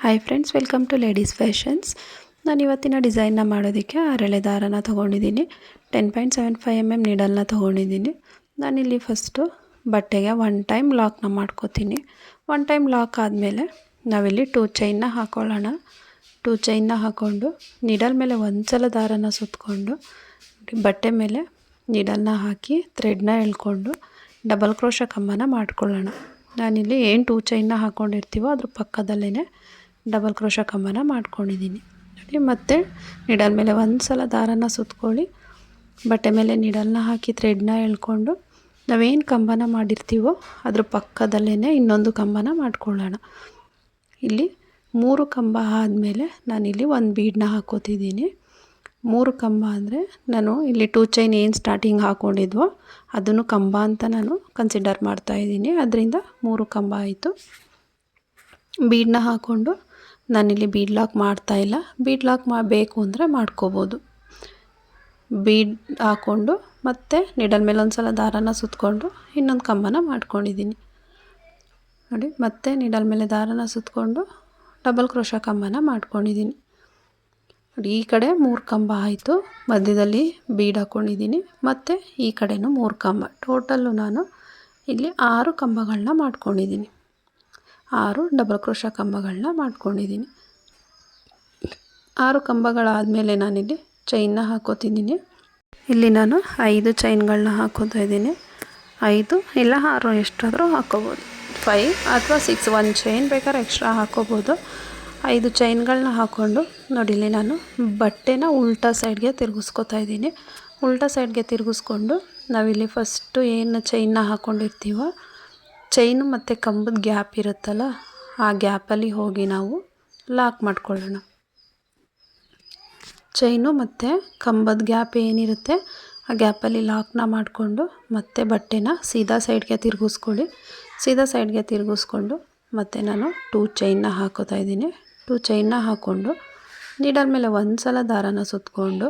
Hi friends, welcome to ladies fashions. ನಾನು ಇವತ್ತಿನ ಡಿಸೈನ್ನ ಮಾಡೋದಕ್ಕೆ ಅರಳೆ ದಾರನ ತೊಗೊಂಡಿದ್ದೀನಿ. 10.75 mm ನೀಡಲ್ನ ತೊಗೊಂಡಿದ್ದೀನಿ. ನಾನಿಲ್ಲಿ ಫಸ್ಟು ಬಟ್ಟೆಗೆ ಒನ್ ಟೈಮ್ ಲಾಕ್ನ ಮಾಡ್ಕೋತೀನಿ. ಒನ್ ಟೈಮ್ ಲಾಕ್ ಆದಮೇಲೆ ನಾವಿಲ್ಲಿ 2 ಚೈನ್ನ ಹಾಕೊಳ್ಳೋಣ. 2 ಚೈನ್ನ ಹಾಕ್ಕೊಂಡು ನೀಡಲ್ ಮೇಲೆ ಒಂದು ಸಲ ದಾರನ ಸುತ್ತಕೊಂಡು ಬಟ್ಟೆ ಮೇಲೆ ನೀಡಲ್ನ ಹಾಕಿ ಥ್ರೆಡ್ನ ಎಳ್ಕೊಂಡು ಡಬಲ್ ಕ್ರೋಶ ಕಂಬನ ಮಾಡ್ಕೊಳ್ಳೋಣ. ನಾನಿಲ್ಲಿ ಏನು 2 ಚೈನ್ನ ಹಾಕ್ಕೊಂಡಿರ್ತೀವೋ ಅದ್ರ ಪಕ್ಕದಲ್ಲೇ ಡಬಲ್ ಕ್ರೋಶ ಕಂಬನ ಮಾಡ್ಕೊಂಡಿದ್ದೀನಿ. ನೋಡಿ, ಮತ್ತೆ ನೀಡಲ್ ಮೇಲೆ ಒಂದು ಸಲ ದಾರನ ಸುತ್ಕೊಳ್ಳಿ, ಬಟ್ಟೆ ಮೇಲೆ ನೀಡಲ್ನ ಹಾಕಿ ಥ್ರೆಡ್ನ ಎಳ್ಕೊಂಡು ನಾವೇನು ಕಂಬನ ಮಾಡಿರ್ತೀವೋ ಅದ್ರ ಪಕ್ಕದಲ್ಲೇ ಇನ್ನೊಂದು ಕಂಬನ ಮಾಡ್ಕೊಳ್ಳೋಣ. ಇಲ್ಲಿ 3 ಕಂಬ ಆದಮೇಲೆ ನಾನಿಲ್ಲಿ ಒಂದು ಬೀಡನ್ನ ಹಾಕೋತಿದ್ದೀನಿ. 3 ಕಂಬ ಅಂದರೆ ನಾನು ಇಲ್ಲಿ 2 ಚೈನ್ ಏನು ಸ್ಟಾರ್ಟಿಂಗ್ ಹಾಕ್ಕೊಂಡಿದ್ವೋ ಅದನ್ನು ಕಂಬ ಅಂತ ನಾನು ಕನ್ಸಿಡರ್ ಮಾಡ್ತಾಯಿದ್ದೀನಿ. ಅದರಿಂದ 3 ಕಂಬ ಆಯಿತು. ಬೀಡನ್ನ ಹಾಕ್ಕೊಂಡು ನಾನಿಲ್ಲಿ ಬೀಡ್ ಲಾಕ್ ಮಾಡ್ತಾಯಿಲ್ಲ. ಬೀಡ್ ಲಾಕ್ ಬೇಕು ಅಂದರೆ ಮಾಡ್ಕೋಬೋದು. ಬೀಡ್ ಹಾಕ್ಕೊಂಡು ಮತ್ತೆ ನೀಡಲ್ ಮೇಲೆ ಒಂದು ಸಲ ದಾರನ ಸುತ್ತಕೊಂಡು ಇನ್ನೊಂದು ಕಂಬನ ಮಾಡ್ಕೊಂಡಿದ್ದೀನಿ. ನೋಡಿ, ಮತ್ತೆ ನೀಡಲ್ ಮೇಲೆ ದಾರನ ಸುತ್ತಕೊಂಡು ಡಬಲ್ ಕ್ರೋಶ ಕಂಬನ ಮಾಡ್ಕೊಂಡಿದ್ದೀನಿ. ನೋಡಿ, ಈ ಕಡೆ 3 ಕಂಬ ಆಯಿತು. ಮಧ್ಯದಲ್ಲಿ ಬೀಡ್ ಹಾಕ್ಕೊಂಡಿದ್ದೀನಿ. ಮತ್ತು ಈ ಕಡೆನೂ 3 ಕಂಬ. ಟೋಟಲ್ಲು ನಾನು ಇಲ್ಲಿ 6 ಕಂಬಗಳನ್ನ ಮಾಡ್ಕೊಂಡಿದ್ದೀನಿ. 6 ಡಬಲ್ ಕ್ರೋಶ ಕಂಬಗಳನ್ನ ಮಾಡ್ಕೊಂಡಿದ್ದೀನಿ. 6 ಕಂಬಗಳಾದಮೇಲೆ ನಾನಿಲ್ಲಿ ಚೈನ್ನ ಹಾಕೋತಿದ್ದೀನಿ. ಇಲ್ಲಿ ನಾನು 5 ಚೈನ್ಗಳನ್ನ ಹಾಕೋತಾ ಇದ್ದೀನಿ. 5 ಇಲ್ಲ 6 ಎಷ್ಟಾದರೂ ಹಾಕೋಬೋದು. 5 ಅಥವಾ 6, 1 ಚೈನ್ ಬೇಕಾದ್ರೆ ಎಕ್ಸ್ಟ್ರಾ ಹಾಕೋಬೋದು. 5 ಚೈನ್ಗಳನ್ನ ಹಾಕ್ಕೊಂಡು ನೋಡಿ, ಇಲ್ಲಿ ನಾನು ಬಟ್ಟೆನ ಉಲ್ಟಾ ಸೈಡ್ಗೆ ತಿರುಗಿಸ್ಕೊತಾ ಇದ್ದೀನಿ. ಉಲ್ಟಾ ಸೈಡ್ಗೆ ತಿರುಗಿಸ್ಕೊಂಡು ನಾವಿಲ್ಲಿ ಫಸ್ಟು ಏನು ಚೈನ್ನ ಹಾಕ್ಕೊಂಡಿರ್ತೀವೋ ಚೈನು ಮತ್ತು ಕಂಬದ ಗ್ಯಾಪ್ ಇರುತ್ತಲ್ಲ, ಆ ಗ್ಯಾಪಲ್ಲಿ ಹೋಗಿ ನಾವು ಲಾಕ್ ಮಾಡ್ಕೊಳ್ಳೋಣ. ಚೈನು ಮತ್ತು ಕಂಬದ ಗ್ಯಾಪ್ ಏನಿರುತ್ತೆ ಆ ಗ್ಯಾಪಲ್ಲಿ ಲಾಕ್ನ ಮಾಡಿಕೊಂಡು ಮತ್ತೆ ಬಟ್ಟೆನ ಸೀದಾ ಸೈಡ್ಗೆ ತಿರುಗಿಸ್ಕೊಳ್ಳಿ. ಸೀದಾ ಸೈಡ್ಗೆ ತಿರುಗಿಸ್ಕೊಂಡು ಮತ್ತು ನಾನು 2 ಚೈನ್ನ ಹಾಕೋತಾ ಇದ್ದೀನಿ. 2 ಚೈನ್ನ ಹಾಕ್ಕೊಂಡು ನೀಡಲ್ ಮೇಲೆ ಒಂದು ಸಲ ದಾರನ ಸುತ್ತಕೊಂಡು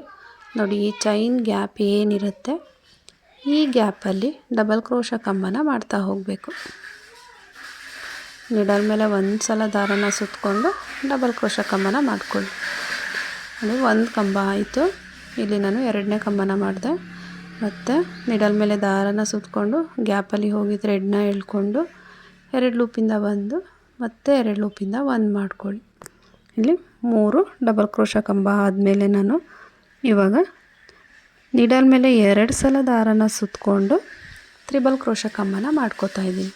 ನೋಡಿ, ಈ ಚೈನ್ ಗ್ಯಾಪ್ ಏನಿರುತ್ತೆ ಈ ಗ್ಯಾಪಲ್ಲಿ ಡಬಲ್ ಕ್ರೋಶ ಕಂಬನ ಮಾಡ್ತಾ ಹೋಗಬೇಕು. ನೀಡಲ್ ಮೇಲೆ ಒಂದು ಸಲ ದಾರನ ಸುತ್ತಕೊಂಡು ಡಬಲ್ ಕ್ರೋಶ ಕಂಬನ ಮಾಡ್ಕೊಳ್ಳಿ. ನೋಡಿ, 1 ಕಂಬ ಆಯಿತು. ಇಲ್ಲಿ ನಾನು 2ನೇ ಕಂಬನ ಮಾಡಿದೆ. ಮತ್ತು ನೀಡಲ್ ಮೇಲೆ ದಾರನ ಸುತ್ತಕೊಂಡು ಗ್ಯಾಪಲ್ಲಿ ಹೋಗಿ ಥ್ರೆಡ್ನ ಎಳ್ಕೊಂಡು 2 ಲೂಪಿಂದ ಬಂದು ಮತ್ತೆ 2 ಲೂಪಿಂದ 1 ಮಾಡ್ಕೊಳ್ಳಿ. ಇಲ್ಲಿ 3 ಡಬಲ್ ಕ್ರೋಶ ಕಂಬ ಆದಮೇಲೆ ನಾನು ಇವಾಗ ನೀಡಲ್ ಮೇಲೆ 2 ಸಲ ದಾರನ ಸುತ್ತಕೊಂಡು ತ್ರಿಬಲ್ ಕ್ರೋಶ ಕಂಬನ ಮಾಡ್ಕೋತಾ ಇದ್ದೀನಿ.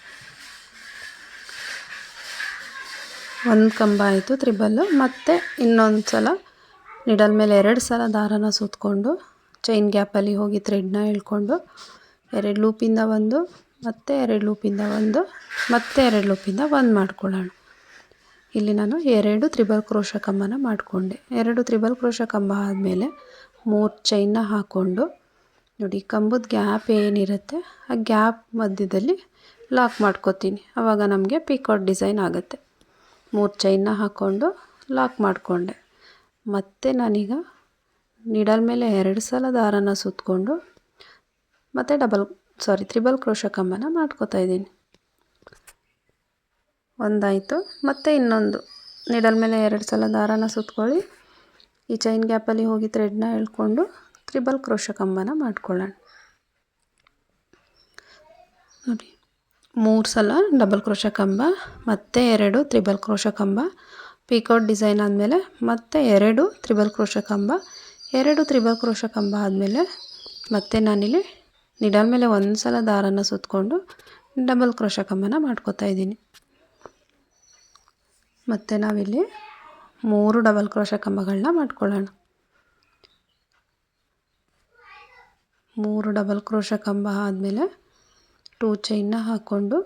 1 ಕಂಬ ಆಯಿತು ತ್ರಿಬಲ್ಲು. ಮತ್ತು ಇನ್ನೊಂದು ಸಲ ನೀಡಲ್ ಮೇಲೆ 2 ಸಲ ದಾರನ ಸುತ್ತಕೊಂಡು ಚೈನ್ ಗ್ಯಾಪಲ್ಲಿ ಹೋಗಿ ಥ್ರೆಡ್ನ ಎಳ್ಕೊಂಡು 2 ಲೂಪಿಂದ 1 ಮತ್ತು 2 ಲೂಪಿಂದ 1 ಮತ್ತು 2 ಲೂಪಿಂದ 1 ಮಾಡ್ಕೊಳ್ಳೋಣ. ಇಲ್ಲಿ ನಾನು 2 ತ್ರಿಬಲ್ ಕ್ರೋಶ ಕಂಬನ ಮಾಡಿಕೊಂಡೆ. 2 ತ್ರಿಬಲ್ ಕ್ರೋಶ ಕಂಬ ಆದಮೇಲೆ 3 ಚೈನ್ನ ಹಾಕ್ಕೊಂಡು ನೋಡಿ, ಕಂಬದ ಗ್ಯಾಪ್ ಏನಿರುತ್ತೆ ಆ ಗ್ಯಾಪ್ ಮಧ್ಯದಲ್ಲಿ ಲಾಕ್ ಮಾಡ್ಕೋತೀನಿ. ಆವಾಗ ನಮಗೆ ಪಿಕಾಟ್ ಡಿಸೈನ್ ಆಗುತ್ತೆ. 3 ಚೈನ್ನ ಹಾಕ್ಕೊಂಡು ಲಾಕ್ ಮಾಡಿಕೊಂಡೆ. ಮತ್ತು ನಾನೀಗ ನೀಡಲ್ ಮೇಲೆ 2 ಸಲ ದಾರನ ಸುತ್ತಕೊಂಡು ಮತ್ತು ತ್ರಿಬಲ್ ಕ್ರೋಶ ಕಂಬನ ಮಾಡ್ಕೋತಾ ಇದ್ದೀನಿ. ಒಂದಾಯಿತು. ಮತ್ತು ಇನ್ನೊಂದು ನೀಡಲ್ ಮೇಲೆ 2 ಸಲ ದಾರನ ಸುತ್ತಕೊಳ್ಳಿ, ಈ ಚೈನ್ ಗ್ಯಾಪಲ್ಲಿ ಹೋಗಿ ಥ್ರೆಡ್ನ ಎಳ್ಕೊಂಡು ತ್ರಿಬಲ್ ಕ್ರೋಶ ಕಂಬನ ಮಾಡ್ಕೊಳ್ಳೋಣ. ನೋಡಿ, 3 ಸಲ ಡಬಲ್ ಕ್ರೋಶ ಕಂಬ ಮತ್ತು 2 ತ್ರಿಬಲ್ ಕ್ರೋಶ ಕಂಬ. ಪಿಕಾಟ್ ಡಿಸೈನ್ ಆದಮೇಲೆ ಮತ್ತೆ 2 ತ್ರಿಬಲ್ ಕ್ರೋಶ ಕಂಬ. 2 ತ್ರಿಬಲ್ ಕ್ರೋಶ ಕಂಬ ಆದಮೇಲೆ ಮತ್ತೆ ನಾನಿಲ್ಲಿ ನೀಡಲ್ ಮೇಲೆ 1 ಸಲ ದಾರನ ಸುತ್ತಕೊಂಡು ಡಬಲ್ ಕ್ರೋಶ ಕಂಬನ ಮಾಡ್ಕೋತಾ ಇದ್ದೀನಿ. ಮತ್ತು ನಾವಿಲ್ಲಿ 3 ಡಬಲ್ ಕ್ರೋಶ ಕಂಬಗಳನ್ನ ಮಾಡ್ಕೊಳ್ಳೋಣ. 3 ಡಬಲ್ ಕ್ರೋಶ ಕಂಬ ಆದಮೇಲೆ 2 ಚೈನ್ನ ಹಾಕ್ಕೊಂಡು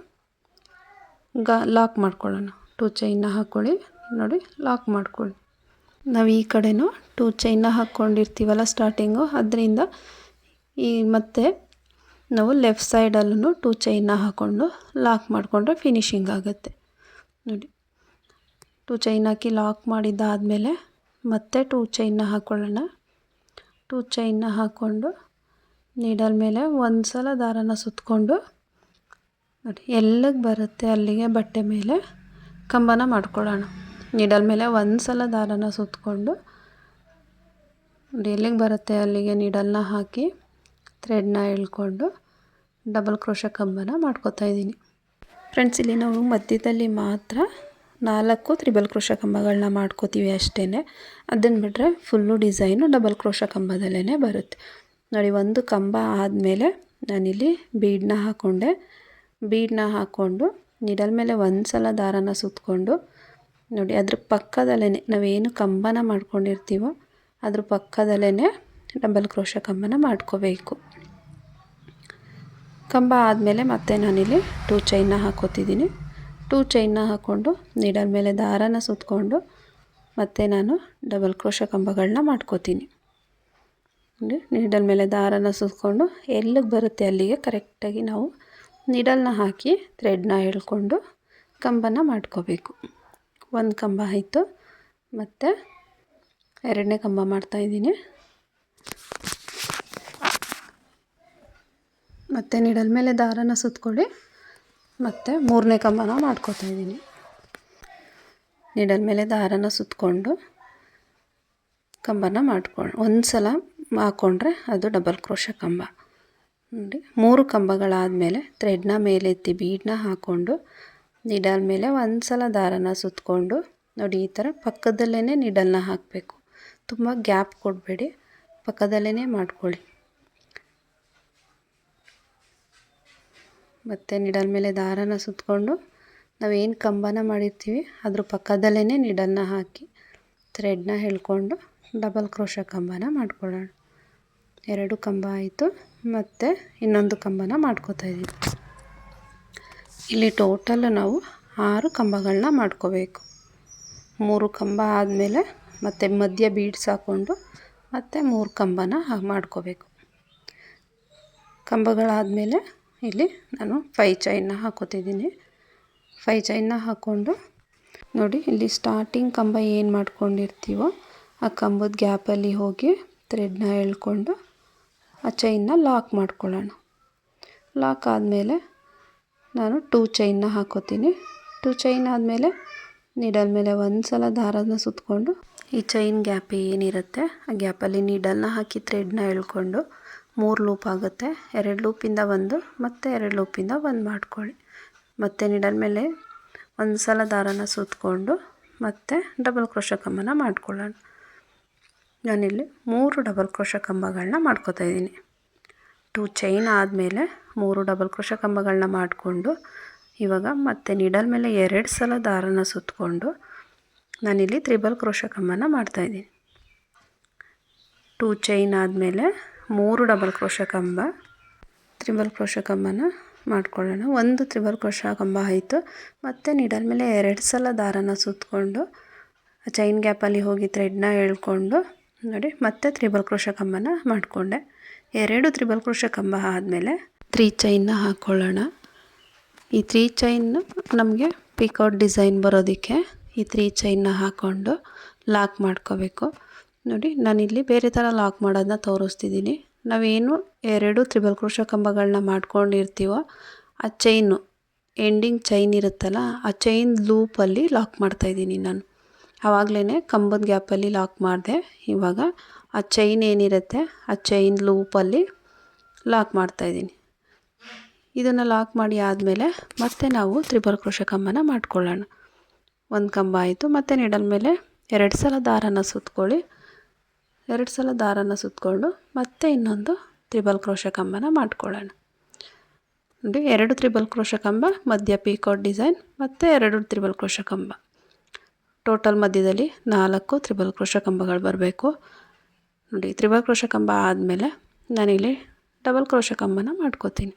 ಲಾಕ್ ಮಾಡ್ಕೊಳ್ಳೋಣ. 2 ಚೈನ್ನ ಹಾಕ್ಕೊಳ್ಳಿ. ನೋಡಿ, ಲಾಕ್ ಮಾಡ್ಕೊಳ್ಳಿ. ನಾವು ಈ ಕಡೆನೂ 2 ಚೈನ್ನ ಹಾಕ್ಕೊಂಡಿರ್ತೀವಲ್ಲ ಸ್ಟಾರ್ಟಿಂಗು, ಅದರಿಂದ ಮತ್ತೆ ನಾವು ಲೆಫ್ಟ್ ಸೈಡಲ್ಲೂ 2 ಚೈನ್ನ ಹಾಕ್ಕೊಂಡು ಲಾಕ್ ಮಾಡಿಕೊಂಡ್ರೆ ಫಿನಿಶಿಂಗ್ ಆಗುತ್ತೆ. ನೋಡಿ, 2 ಚೈನ್ ಹಾಕಿ ಲಾಕ್ ಮಾಡಿದ್ದಾದಮೇಲೆ ಮತ್ತೆ 2 ಚೈನ್ನ ಹಾಕ್ಕೊಳ್ಳೋಣ. 2 ಚೈನ್ನ ಹಾಕ್ಕೊಂಡು ನೀಡಲ್ ಮೇಲೆ 1 ಸಲ ದಾರನ ಸುತ್ತಕೊಂಡು ನೋಡಿ, ಎಲ್ಲಿಗೆ ಬರುತ್ತೆ ಅಲ್ಲಿಗೆ ಬಟ್ಟೆ ಮೇಲೆ ಕಂಬನ ಮಾಡ್ಕೊಳ್ಳೋಣ. ನೀಡಲ್ ಮೇಲೆ ಒಂದು ಸಲ ದಾರನ ಸುತ್ತಕೊಂಡು ಎಲ್ಲಿಗೆ ಬರುತ್ತೆ ಅಲ್ಲಿಗೆ ನೀಡಲ್ನ ಹಾಕಿ ಥ್ರೆಡ್ನ ಎಳ್ಕೊಂಡು ಡಬಲ್ ಕ್ರೋಶ ಕಂಬನ ಮಾಡ್ಕೋತಾ ಇದ್ದೀನಿ. ಫ್ರೆಂಡ್ಸ್, ಇಲ್ಲಿ ನಾವು ಮಧ್ಯದಲ್ಲಿ ಮಾತ್ರ 4 ತ್ರಿಬಲ್ ಕ್ರೋಶ ಕಂಬಗಳನ್ನ ಮಾಡ್ಕೋತೀವಿ ಅಷ್ಟೇ. ಅದನ್ನು ಬಿಟ್ಟರೆ ಫುಲ್ಲು ಡಿಸೈನು ಡಬಲ್ ಕ್ರೋಶ ಕಂಬದಲ್ಲೇ ಬರುತ್ತೆ ನೋಡಿ. ಒಂದು ಕಂಬ ಆದಮೇಲೆ ನಾನಿಲ್ಲಿ ಬೀಡನ್ನ ಹಾಕ್ಕೊಂಡೆ. ಬೀಡನ್ನ ಹಾಕ್ಕೊಂಡು ನೀಡಲ್ ಮೇಲೆ ಒಂದು ಸಲ ದಾರನ ಸುತ್ತಕೊಂಡು ನೋಡಿ, ಅದ್ರ ಪಕ್ಕದಲ್ಲೇ ನಾವೇನು ಕಂಬನ ಮಾಡ್ಕೊಂಡಿರ್ತೀವೋ ಅದ್ರ ಪಕ್ಕದಲ್ಲೇ ಡಬಲ್ ಕ್ರೋಶ ಕಂಬನ ಮಾಡ್ಕೋಬೇಕು. ಕಂಬ ಆದಮೇಲೆ ಮತ್ತೆ ನಾನಿಲ್ಲಿ 2 ಚೈನ್ನ ಹಾಕ್ಕೋತಿದ್ದೀನಿ. 2 ಚೈನ್ನ ಹಾಕ್ಕೊಂಡು ನೀಡಲ್ ಮೇಲೆ ದಾರನ ಸುತ್ತಕೊಂಡು ಮತ್ತೆ ನಾನು ಡಬಲ್ ಕ್ರೋಶ ಕಂಬಗಳನ್ನ ಮಾಡ್ಕೋತೀನಿ. ನೀಡಲ್ ಮೇಲೆ ದಾರನ ಸುತ್ತಕೊಂಡು ಎಲ್ಲಿಗೆ ಬರುತ್ತೆ ಅಲ್ಲಿಗೆ ಕರೆಕ್ಟಾಗಿ ನಾವು ನೀಡಲ್ನ ಹಾಕಿ ಥ್ರೆಡ್ನ ಎಳ್ಕೊಂಡು ಕಂಬನ ಮಾಡ್ಕೋಬೇಕು. ಒಂದು ಕಂಬ ಆಯಿತು, ಮತ್ತು ಎರಡನೇ ಕಂಬ ಮಾಡ್ತಾಯಿದ್ದೀನಿ. ಮತ್ತು ನೀಡಲ್ ಮೇಲೆ ದಾರನ ಸುತ್ತಕೊಳ್ಳಿ, ಮತ್ತು ಮೂರನೇ ಕಂಬನ ಮಾಡ್ಕೋತಾ ಇದ್ದೀನಿ. ನೀಡಲ್ ಮೇಲೆ ದಾರನ ಸುತ್ತಕೊಂಡು ಕಂಬನ ಮಾಡ್ಕೊಂಡು ಒಂದು ಸಲ ಹಾಕ್ಕೊಂಡ್ರೆ ಅದು ಡಬಲ್ ಕ್ರೋಶ ಕಂಬ ನೋಡಿ. 3 ಕಂಬಗಳಾದಮೇಲೆ ಥ್ರೆಡ್ನ ಮೇಲೆತ್ತಿ ಬೀಡನ್ನ ಹಾಕ್ಕೊಂಡು ನೀಡಲ್ ಮೇಲೆ ಒಂದು ಸಲ ದಾರನ ಸುತ್ತಕೊಂಡು ನೋಡಿ, ಈ ಥರ ಪಕ್ಕದಲ್ಲೇ ನೀಡಲ್ನ ಹಾಕಬೇಕು. ತುಂಬ ಗ್ಯಾಪ್ ಕೊಡಬೇಡಿ, ಪಕ್ಕದಲ್ಲೇ ಮಾಡ್ಕೊಳ್ಳಿ. ಮತ್ತು ನೀಡಲ್ ಮೇಲೆ ದಾರನ ಸುತ್ತಕೊಂಡು ನಾವೇನು ಕಂಬನ ಮಾಡಿರ್ತೀವಿ ಅದ್ರ ಪಕ್ಕದಲ್ಲೇ ನೀಡಲ್ನ ಹಾಕಿ ಥ್ರೆಡ್ನ ಎಳ್ಕೊಂಡು ಡಬಲ್ ಕ್ರೋಶ ಕಂಬನ ಮಾಡ್ಕೊಳ್ಳೋಣ. 2 ಕಂಬ ಆಯಿತು, ಮತ್ತು ಇನ್ನೊಂದು ಕಂಬನ ಮಾಡ್ಕೋತಾ ಇದ್ದೀವಿ. ಇಲ್ಲಿ ಟೋಟಲ್ ನಾವು 6 ಕಂಬಗಳನ್ನ ಮಾಡ್ಕೋಬೇಕು. 3 ಕಂಬ ಆದಮೇಲೆ ಮತ್ತು ಮಧ್ಯ ಬೀಡ್ಸ್ ಹಾಕ್ಕೊಂಡು ಮತ್ತು 3 ಕಂಬನ ಮಾಡ್ಕೋಬೇಕು. ಕಂಬಗಳಾದಮೇಲೆ ಇಲ್ಲಿ ನಾನು 5 ಚೈನ್ನ ಹಾಕೋತಿದ್ದೀನಿ. 5 ಚೈನ್ನ ಹಾಕ್ಕೊಂಡು ನೋಡಿ, ಇಲ್ಲಿ ಸ್ಟಾರ್ಟಿಂಗ್ ಕಂಬ ಏನು ಮಾಡ್ಕೊಂಡಿರ್ತೀವೋ ಆ ಕಂಬದ ಗ್ಯಾಪಲ್ಲಿ ಹೋಗಿ ಥ್ರೆಡ್ನ ಎಳ್ಕೊಂಡು ಆ ಚೈನ್ನ ಲಾಕ್ ಮಾಡ್ಕೊಳ್ಳೋಣ. ಲಾಕ್ ಆದಮೇಲೆ ನಾನು 2 ಚೈನ್ನ ಹಾಕೋತೀನಿ. 2 ಚೈನ್ ಆದಮೇಲೆ ನೀಡಲ್ ಮೇಲೆ ಒಂದು ಸಲ ದಾರನ ಸುತ್ತಕೊಂಡು ಈ ಚೈನ್ ಗ್ಯಾಪ್ ಏನಿರುತ್ತೆ ಆ ಗ್ಯಾಪಲ್ಲಿ ನೀಡಲ್ನ ಹಾಕಿ ಥ್ರೆಡ್ನ ಎಳ್ಕೊಂಡು 3 ಲೂಪ್ ಆಗುತ್ತೆ. 2 ಲೂಪಿಂದ 1 ಮತ್ತು 2 ಲೂಪಿಂದ 1 ಮಾಡ್ಕೊಳ್ಳಿ. ಮತ್ತು ನೀಡಲ್ ಮೇಲೆ ಒಂದು ಸಲ ದಾರನ ಸುತ್ತಕೊಂಡು ಮತ್ತು ಡಬಲ್ ಕ್ರೋಶ ಕಂಬನ ಮಾಡ್ಕೊಳ್ಳೋಣ. ನಾನಿಲ್ಲಿ 3 ಡಬಲ್ ಕ್ರೋಶ ಕಂಬಗಳನ್ನ ಮಾಡ್ಕೋತಾ ಇದ್ದೀನಿ. 2 ಚೈನ್ ಆದಮೇಲೆ 3 ಡಬಲ್ ಕ್ರೋಶ ಕಂಬಗಳನ್ನ ಮಾಡಿಕೊಂಡು ಇವಾಗ ಮತ್ತೆ ನೀಡಲ್ ಮೇಲೆ 2 ಸಲ ದಾರನ ಸುತ್ತಕೊಂಡು ನಾನಿಲ್ಲಿ ತ್ರಿಬಲ್ ಕ್ರೋಶ ಕಂಬನ ಮಾಡ್ತಾಯಿದ್ದೀನಿ. 2 ಚೈನ್ ಆದಮೇಲೆ 3 ಡಬಲ್ ಕ್ರೋಶ ಕಂಬ, ತ್ರಿಬಲ್ ಕ್ರೋಶ ಕಂಬನ ಮಾಡ್ಕೊಳ್ಳೋಣ. ಒಂದು ತ್ರಿಬಲ್ ಕ್ರೋಶ ಕಂಬ ಆಯಿತು, ಮತ್ತು ನೀಡಲ್ ಮೇಲೆ 2 ಸಲ ದಾರನ ಸುತ್ತಕೊಂಡು ಚೈನ್ ಗ್ಯಾಪಲ್ಲಿ ಹೋಗಿ ಥ್ರೆಡ್ನ ಎಳ್ಕೊಂಡು ನೋಡಿ ಮತ್ತೆ ತ್ರಿಬಲ್ ಕ್ರೋಶ ಕಂಬನ ಮಾಡಿಕೊಂಡೆ. 2 ತ್ರಿಬಲ್ ಕ್ರೋಶ ಕಂಬ ಆದಮೇಲೆ 3 ಚೈನ್ನ ಹಾಕ್ಕೊಳ್ಳೋಣ. ಈ 3 ಚೈನ್ ನಮಗೆ ಪಿಕೌಟ್ ಡಿಸೈನ್ ಬರೋದಕ್ಕೆ ಈ 3 ಚೈನ್ನ ಹಾಕ್ಕೊಂಡು ಲಾಕ್ ಮಾಡ್ಕೋಬೇಕು. ನೋಡಿ, ನಾನಿಲ್ಲಿ ಬೇರೆ ಥರ ಲಾಕ್ ಮಾಡೋದನ್ನ ತೋರಿಸ್ತಿದ್ದೀನಿ. ನಾವೇನು 2 ತ್ರಿಬಲ್ ಕ್ರೋಶ ಕಂಬಗಳನ್ನ ಮಾಡ್ಕೊಂಡಿರ್ತೀವೋ ಆ ಚೈನು ಎಂಡಿಂಗ್ ಚೈನ್ ಇರುತ್ತಲ್ಲ ಆ ಚೈನ್ ಲೂಪಲ್ಲಿ ಲಾಕ್ ಮಾಡ್ತಾಯಿದ್ದೀನಿ ನಾನು. ಆವಾಗಲೇ ಕಂಬದ ಗ್ಯಾಪಲ್ಲಿ ಲಾಕ್ ಮಾಡಿದೆ. ಇವಾಗ ಆ ಚೈನ್ ಏನಿರುತ್ತೆ ಆ ಚೈನ್ ಲೂಪಲ್ಲಿ ಲಾಕ್ ಮಾಡ್ತಾಯಿದ್ದೀನಿ. ಇದನ್ನು ಲಾಕ್ ಮಾಡಿ ಆದಮೇಲೆ ಮತ್ತೆ ನಾವು ತ್ರಿಬಲ್ ಕ್ರೋಶ ಕಂಬನ ಮಾಡ್ಕೊಳ್ಳೋಣ. ಒಂದು ಕಂಬ ಆಯಿತು, ಮತ್ತು ನೀಡಲ್ ಮೇಲೆ 2 ಸಲ ದಾರನ ಸುತ್ತಕೊಳ್ಳಿ. 2 ಸಲ ದಾರನ ಸುತ್ತಕೊಂಡು ಮತ್ತೆ ಇನ್ನೊಂದು ತ್ರಿಬಲ್ ಕ್ರೋಶ ಕಂಬನ ಮಾಡ್ಕೊಳ್ಳೋಣ. ನೋಡಿ, 2 ತ್ರಿಬಲ್ ಕ್ರೋಶ ಕಂಬ, ಮಧ್ಯ ಪಿಕೌಟ್ ಡಿಸೈನ್, ಮತ್ತು 2 ತ್ರಿಬಲ್ ಕ್ರೋಶ ಕಂಬ. ಟೋಟಲ್ ಮಧ್ಯದಲ್ಲಿ 4 ತ್ರಿಬಲ್ ಕ್ರೋಶ ಕಂಬಗಳು ಬರಬೇಕು. ನೋಡಿ, ತ್ರಿಬಲ್ ಕ್ರೋಶ ಕಂಬ ಆದಮೇಲೆ ನಾನಿಲ್ಲಿ ಡಬಲ್ ಕ್ರೋಶ ಕಂಬನ ಮಾಡ್ಕೋತೀನಿ.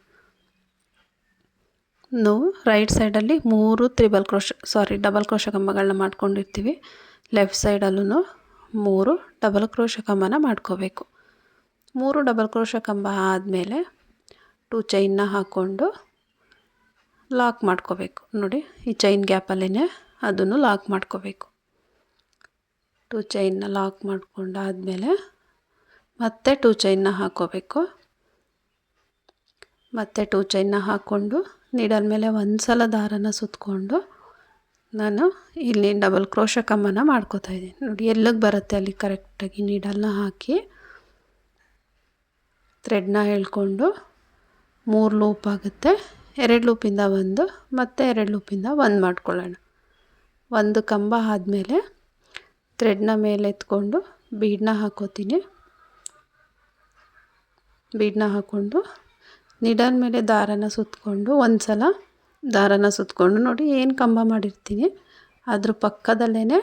ನಾವು ರೈಟ್ ಸೈಡಲ್ಲಿ 3 ಡಬಲ್ ಕ್ರೋಶ ಕಂಬಗಳನ್ನ ಮಾಡ್ಕೊಂಡಿರ್ತೀವಿ. ಲೆಫ್ಟ್ ಸೈಡಲ್ಲೂ 3 ಡಬಲ್ ಕ್ರೋಶ ಕಂಬನ ಮಾಡ್ಕೋಬೇಕು. 3 ಡಬಲ್ ಕ್ರೋಶ ಕಂಬ ಆದಮೇಲೆ 2 ಚೈನ್ನ ಹಾಕ್ಕೊಂಡು ಲಾಕ್ ಮಾಡ್ಕೋಬೇಕು. ನೋಡಿ, ಈ ಚೈನ್ ಗ್ಯಾಪಲ್ಲೇ ಅದನ್ನು ಲಾಕ್ ಮಾಡ್ಕೋಬೇಕು. 2 ಚೈನ್ನ ಲಾಕ್ ಮಾಡ್ಕೊಂಡಾದಮೇಲೆ ಮತ್ತೆ 2 ಚೈನ್ನ ಹಾಕ್ಕೋಬೇಕು. ಮತ್ತೆ 2 ಚೈನ್ನ ಹಾಕ್ಕೊಂಡು ನೀಡಲ್ ಮೇಲೆ ಒಂದು ಸಲ ದಾರನ ಸುತ್ತಕೊಂಡು ನಾನು ಇಲ್ಲಿ ಡಬಲ್ ಕ್ರೋಶ ಕಂಬನ ಮಾಡ್ಕೋತಾ ಇದ್ದೀನಿ. ನೋಡಿ ಎಲ್ಲಿಗೆ ಬರುತ್ತೆ ಅಲ್ಲಿ ಕರೆಕ್ಟಾಗಿ ನೀಡಲ್ನ ಹಾಕಿ ಥ್ರೆಡ್ನ ಎಳ್ಕೊಂಡು 3 ಲೂಪ್ ಆಗುತ್ತೆ. 2 ಲೂಪಿಂದ 1 ಮತ್ತು 2 ಲೂಪಿಂದ 1 ಮಾಡ್ಕೊಳ್ಳೋಣ. ಒಂದು ಕಂಬ ಆದಮೇಲೆ ಥ್ರೆಡ್ನ ಮೇಲೆ ಎತ್ಕೊಂಡು ಬೀಡನ್ನ ಹಾಕೋತೀನಿ. ಬೀಡನ್ನ ಹಾಕ್ಕೊಂಡು ನಿಡಲ್ ಮೇಲೆ ದಾರನ ಸುತ್ತಕೊಂಡು ಒಂದು ಸಲ ದಾರನ ಸುತ್ತಕೊಂಡು ನೋಡಿ ಏನು ಕಂಬ ಮಾಡಿರ್ತೀನಿ ಅದ್ರ ಪಕ್ಕದಲ್ಲೇ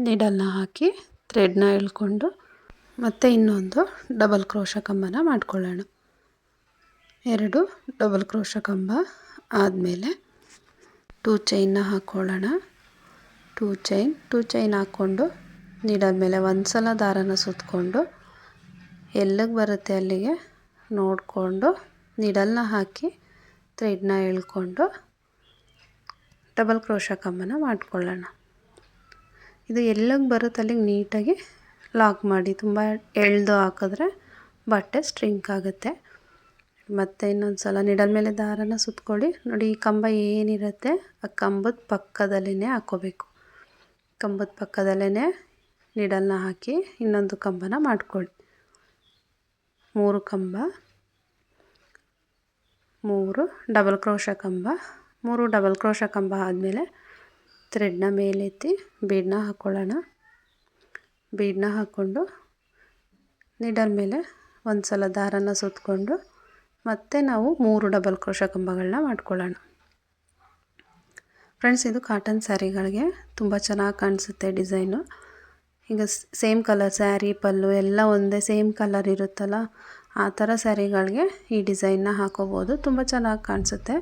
ನೀಡಲ್ನ ಹಾಕಿ ಥ್ರೆಡ್ನ ಎಳ್ಕೊಂಡು ಮತ್ತು ಇನ್ನೊಂದು ಡಬಲ್ ಕ್ರೋಶ ಕಂಬನ ಮಾಡ್ಕೊಳ್ಳೋಣ. 2 ಡಬಲ್ ಕ್ರೋಶ ಕಂಬ ಆದಮೇಲೆ 2 ಚೈನ್ನ ಹಾಕ್ಕೊಳ್ಳೋಣ. 2 ಚೈನ್ ಹಾಕ್ಕೊಂಡು ನೀಡಲ್ ಮೇಲೆ ಒಂದು ಸಲ ದಾರನ ಸುತ್ತಕೊಂಡು ಎಲ್ಲಿಗೆ ಬರುತ್ತೆ ಅಲ್ಲಿಗೆ ನೋಡಿಕೊಂಡು ನೀಡಲ್ನ ಹಾಕಿ ಥ್ರೆಡ್ನ ಎಳ್ಕೊಂಡು ಡಬಲ್ ಕ್ರೋಶ ಕಂಬನ ಮಾಡ್ಕೊಳ್ಳೋಣ. ಇದು ಎಲ್ಲಿಗೆ ಬರುತ್ತೆ ಅಲ್ಲಿಗೆ ನೀಟಾಗಿ ಲಾಕ್ ಮಾಡಿ, ತುಂಬ ಎಳೆದು ಹಾಕಿದ್ರೆ ಬಟ್ಟೆ ಸ್ಟ್ರಿಂಕ್ ಆಗುತ್ತೆ. ಮತ್ತು ಇನ್ನೊಂದು ಸಲ ನೀಡಲ್ ಮೇಲೆ ದಾರನ ಸುತ್ಕೊಳ್ಳಿ. ನೋಡಿ ಈ ಕಂಬ ಏನಿರುತ್ತೆ ಆ ಕಂಬದ ಪಕ್ಕದಲ್ಲೇ ಹಾಕ್ಕೋಬೇಕು. ಕಂಬದ ಪಕ್ಕದಲ್ಲೇ ನೀಡಲ್ನ ಹಾಕಿ ಇನ್ನೊಂದು ಕಂಬನ ಮಾಡ್ಕೊಳ್ಳಿ. 3 ಕಂಬ, 3 ಡಬಲ್ ಕ್ರೋಶ ಕಂಬ. 3 ಡಬಲ್ ಕ್ರೋಶ ಕಂಬ ಆದಮೇಲೆ ಥ್ರೆಡ್ನ ಮೇಲೆತ್ತಿ ಬೀಡನ್ನ ಹಾಕ್ಕೊಳ್ಳೋಣ. ಬೀಡನ್ನ ಹಾಕ್ಕೊಂಡು ನೀಡಲ್ ಮೇಲೆ ಒಂದು ಸಲ ದಾರನ ಸುತ್ತಕೊಂಡು ಮತ್ತೆ ನಾವು 3 ಡಬಲ್ ಕ್ರೋಶ ಕಂಬಗಳನ್ನ ಮಾಡ್ಕೊಳ್ಳೋಣ. ಫ್ರೆಂಡ್ಸ್, ಇದು ಕಾಟನ್ ಸ್ಯಾರಿಗಳಿಗೆ ತುಂಬ ಚೆನ್ನಾಗಿ ಕಾಣಿಸುತ್ತೆ ಡಿಸೈನು. ಈಗ ಸೇಮ್ ಕಲರ್ ಸ್ಯಾರಿ ಪಲ್ಲು ಎಲ್ಲ ಒಂದೇ ಸೇಮ್ ಕಲರ್ ಇರುತ್ತಲ್ಲ, ಆ ಥರ ಸ್ಯಾರಿಗಳಿಗೆ ಈ ಡಿಸೈನ್ನ ಹಾಕೋಬೋದು, ತುಂಬ ಚೆನ್ನಾಗಿ ಕಾಣಿಸುತ್ತೆ.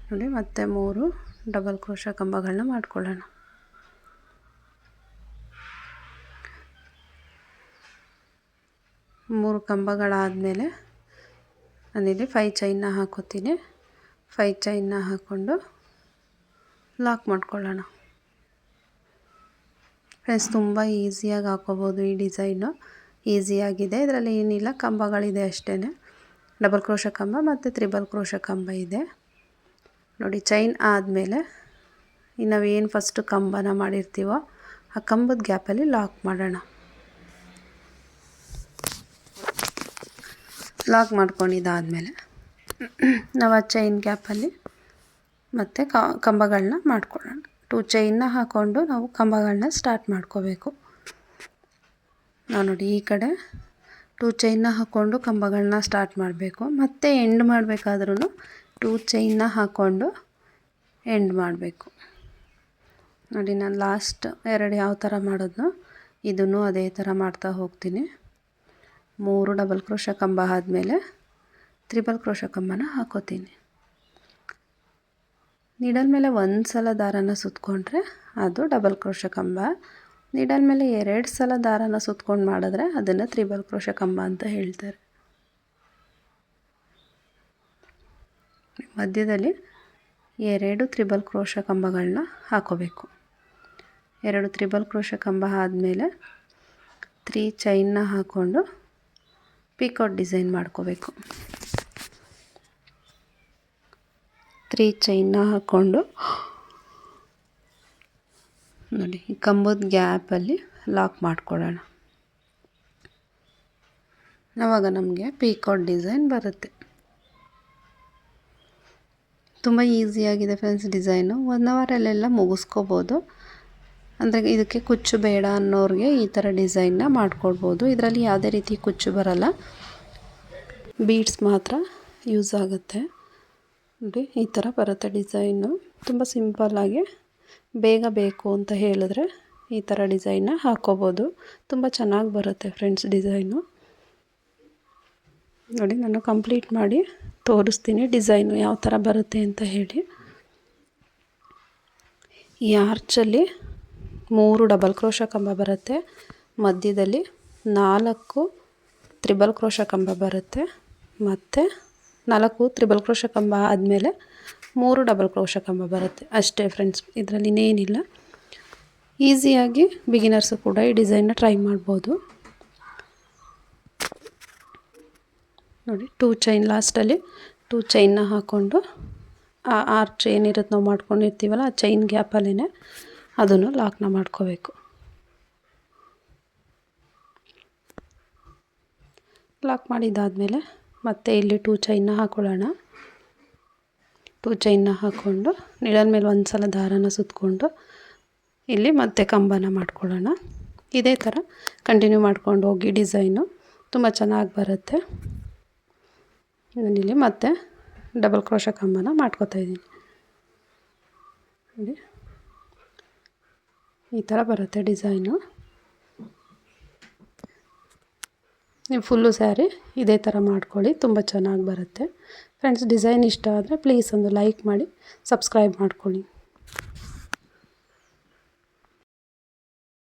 ನೋಡಿ ಮತ್ತೆ 3 ಡಬಲ್ ಕ್ರೋಶ ಕಂಬಗಳನ್ನ ಮಾಡ್ಕೊಳ್ಳೋಣ. 3 ಕಂಬಗಳಾದಮೇಲೆ ನಾನಿಲ್ಲಿ 5 ಚೈನ್ನ ಹಾಕೋತೀನಿ. 5 ಚೈನ್ನ ಹಾಕ್ಕೊಂಡು ಲಾಕ್ ಮಾಡ್ಕೊಳ್ಳೋಣ. ಫ್ರೆಂಡ್ಸ್, ತುಂಬ ಈಸಿಯಾಗಿ ಹಾಕೋಬೋದು ಈ ಡಿಸೈನು. ಈಸಿಯಾಗಿದೆ, ಇದರಲ್ಲಿ ಏನಿಲ್ಲ, ಕಂಬಗಳಿದೆ ಅಷ್ಟೇ. ಡಬಲ್ ಕ್ರೋಶ ಕಂಬ ಮತ್ತು ತ್ರಿಬಲ್ ಕ್ರೋಶ ಕಂಬ ಇದೆ. ನೋಡಿ ಚೈನ್ ಆದಮೇಲೆ ನಾವೇನು ಫಸ್ಟು ಕಂಬನ ಮಾಡಿರ್ತೀವೋ ಆ ಕಂಬದ ಗ್ಯಾಪಲ್ಲಿ ಲಾಕ್ ಮಾಡೋಣ. ಲಾಕ್ ಮಾಡ್ಕೊಂಡಿದ್ದಾದಮೇಲೆ ನಾವು ಆ ಚೈನ್ ಗ್ಯಾಪಲ್ಲಿ ಮತ್ತು ಕಂಬಗಳನ್ನ ಮಾಡ್ಕೊಳ್ಳೋಣ. 2 ಚೈನ್ನ ಹಾಕ್ಕೊಂಡು ನಾವು ಕಂಬಗಳನ್ನ ಸ್ಟಾರ್ಟ್ ಮಾಡ್ಕೋಬೇಕು. ನಾವು ನೋಡಿ ಈ ಕಡೆ 2 ಚೈನ್ನ ಹಾಕ್ಕೊಂಡು ಕಂಬಗಳನ್ನ ಸ್ಟಾರ್ಟ್ ಮಾಡಬೇಕು. ಮತ್ತು ಎಂಡ್ ಮಾಡಬೇಕಾದ್ರೂ 2 ಚೈನ್ನ ಹಾಕ್ಕೊಂಡು ಎಂಡ್ ಮಾಡಬೇಕು. ನೋಡಿ ನಾನು ಲಾಸ್ಟ್ 2 ಯಾವ ಥರ ಮಾಡೋದನ್ನೋ ಇದನ್ನು ಅದೇ ಥರ ಮಾಡ್ತಾ ಹೋಗ್ತೀನಿ. 3 ಡಬಲ್ ಕ್ರೋಶ ಕಂಬ ಆದಮೇಲೆ ತ್ರಿಬಲ್ ಕ್ರೋಶ ಕಂಬನ ಹಾಕೋತೀನಿ. ನೀಡಲ್ ಮೇಲೆ ಒಂದು ಸಲ ದಾರನ ಸುತ್ತಕೊಂಡ್ರೆ ಅದು ಡಬಲ್ ಕ್ರೋಶ ಕಂಬ. ನೀಡಲ್ ಮೇಲೆ 2 ಸಲ ದಾರನ ಸುತ್ಕೊಂಡು ಮಾಡಿದ್ರೆ ಅದನ್ನು ತ್ರಿಬಲ್ ಕ್ರೋಶ ಕಂಬ ಅಂತ ಹೇಳ್ತಾರೆ. ಮಧ್ಯದಲ್ಲಿ 2 ತ್ರಿಬಲ್ ಕ್ರೋಶ ಕಂಬಗಳನ್ನ ಹಾಕೋಬೇಕು. 2 ತ್ರಿಬಲ್ ಕ್ರೋಶ ಕಂಬ ಆದಮೇಲೆ 3 ಚೈನ್ನ ಹಾಕ್ಕೊಂಡು ಪಿಕಾಟ್ ಡಿಸೈನ್ ಮಾಡ್ಕೋಬೇಕು. 3 ಚೈನ್ನ ಹಾಕ್ಕೊಂಡು ನೋಡಿ ಈ ಕಂಬದ ಗ್ಯಾಪಲ್ಲಿ ಲಾಕ್ ಮಾಡ್ಕೊಳ್ಳೋಣ. ಆವಾಗ ನಮಗೆ ಪಿಕಾಟ್ ಡಿಸೈನ್ ಬರುತ್ತೆ. ತುಂಬ ಈಸಿಯಾಗಿದೆ ಫ್ರೆಂಡ್ಸ್ ಡಿಸೈನು. 1 ಅವರಲ್ಲೆಲ್ಲ ಮುಗಿಸ್ಕೋಬೋದು. ಅಂದರೆ ಇದಕ್ಕೆ ಕುಚ್ಚು ಬೇಡ ಅನ್ನೋರಿಗೆ ಈ ಥರ ಡಿಸೈನ್ನ ಮಾಡ್ಕೊಳ್ಬೋದು. ಇದರಲ್ಲಿ ಯಾವುದೇ ರೀತಿ ಕುಚ್ಚು ಬರಲ್ಲ, ಬೀಡ್ಸ್ ಮಾತ್ರ ಯೂಸ್ ಆಗುತ್ತೆ. ನೋಡಿ ಈ ಥರ ಬರುತ್ತೆ ಡಿಸೈನು. ತುಂಬ ಸಿಂಪಲ್ಲಾಗಿ ಬೇಗ ಬೇಕು ಅಂತ ಹೇಳಿದ್ರೆ ಈ ಥರ ಡಿಸೈನ್ನ ಹಾಕ್ಕೋಬೋದು. ತುಂಬ ಚೆನ್ನಾಗಿ ಬರುತ್ತೆ ಫ್ರೆಂಡ್ಸ್ ಡಿಸೈನು. ನೋಡಿ ನಾನು ಕಂಪ್ಲೀಟ್ ಮಾಡಿ ತೋರಿಸ್ತೀನಿ ಡಿಸೈನು ಯಾವ ಥರ ಬರುತ್ತೆ ಅಂತ ಹೇಳಿ. ಈ ಆರ್ಚಲ್ಲಿ 3 ಡಬಲ್ ಕ್ರೋಶ ಕಂಬ ಬರುತ್ತೆ. ಮಧ್ಯದಲ್ಲಿ 4 ತ್ರಿಬಲ್ ಕ್ರೋಶ ಕಂಬ ಬರುತ್ತೆ. ಮತ್ತು 4 ತ್ರಿಬಲ್ ಕ್ರೋಶ ಕಂಬ ಆದಮೇಲೆ 3 ಡಬಲ್ ಕ್ರೋಶ ಕಂಬ ಬರುತ್ತೆ ಅಷ್ಟೇ ಫ್ರೆಂಡ್ಸ್. ಇದರಲ್ಲಿ ಇನ್ನೇನಿಲ್ಲ. ಈಸಿಯಾಗಿ ಬಿಗಿನರ್ಸು ಕೂಡ ಈ ಡಿಸೈನ್ನ ಟ್ರೈ ಮಾಡ್ಬೋದು. ನೋಡಿ 2 ಚೈನ್ ಲಾಸ್ಟಲ್ಲಿ 2 ಚೈನ್ನ ಹಾಕ್ಕೊಂಡು ಆ ಆರ್ಚ್ ಏನಿರುತ್ತೆ ನಾವು ಮಾಡ್ಕೊಂಡಿರ್ತೀವಲ್ಲ ಆ ಚೈನ್ ಗ್ಯಾಪಲ್ಲೇ ಅದನ್ನು ಲಾಕ್ನ ಮಾಡ್ಕೋಬೇಕು. ಲಾಕ್ ಮಾಡಿದ್ದಾದಮೇಲೆ ಮತ್ತೆ ಇಲ್ಲಿ 2 ಚೈನ್ನ ಹಾಕೊಳ್ಳೋಣ. 2 ಚೈನ್ನ ಹಾಕ್ಕೊಂಡು ನಿಡಲ್ ಮೇಲೆ ಒಂದು ಸಲ ದಾರನ ಸುತ್ತಕೊಂಡು ಇಲ್ಲಿ ಮತ್ತೆ ಕಂಬನ ಮಾಡ್ಕೊಳ್ಳೋಣ. ಇದೇ ಥರ ಕಂಟಿನ್ಯೂ ಮಾಡ್ಕೊಂಡು ಹೋಗಿ ಡಿಸೈನು ತುಂಬ ಚೆನ್ನಾಗಿ ಬರುತ್ತೆ. ನಾನಿಲ್ಲಿ ಮತ್ತೆ ಡಬಲ್ ಕ್ರೋಶೆ ಕಂಬನ ಮಾಡ್ಕೋತಾ ಇದ್ದೀನಿ. ನೋಡಿ ಈ ಥರ ಬರುತ್ತೆ ಡಿಸೈನು. ನೀವು ಫುಲ್ಲು ಸ್ಯಾರಿ ಇದೇ ಥರ ಮಾಡ್ಕೊಳ್ಳಿ, ತುಂಬ ಚೆನ್ನಾಗಿ ಬರುತ್ತೆ. ಫ್ರೆಂಡ್ಸ್, ಡಿಸೈನ್ ಇಷ್ಟ ಆದರೆ ಪ್ಲೀಸ್ ಒಂದು ಲೈಕ್ ಮಾಡಿ, ಸಬ್ಸ್ಕ್ರೈಬ್ ಮಾಡ್ಕೊಳ್ಳಿ.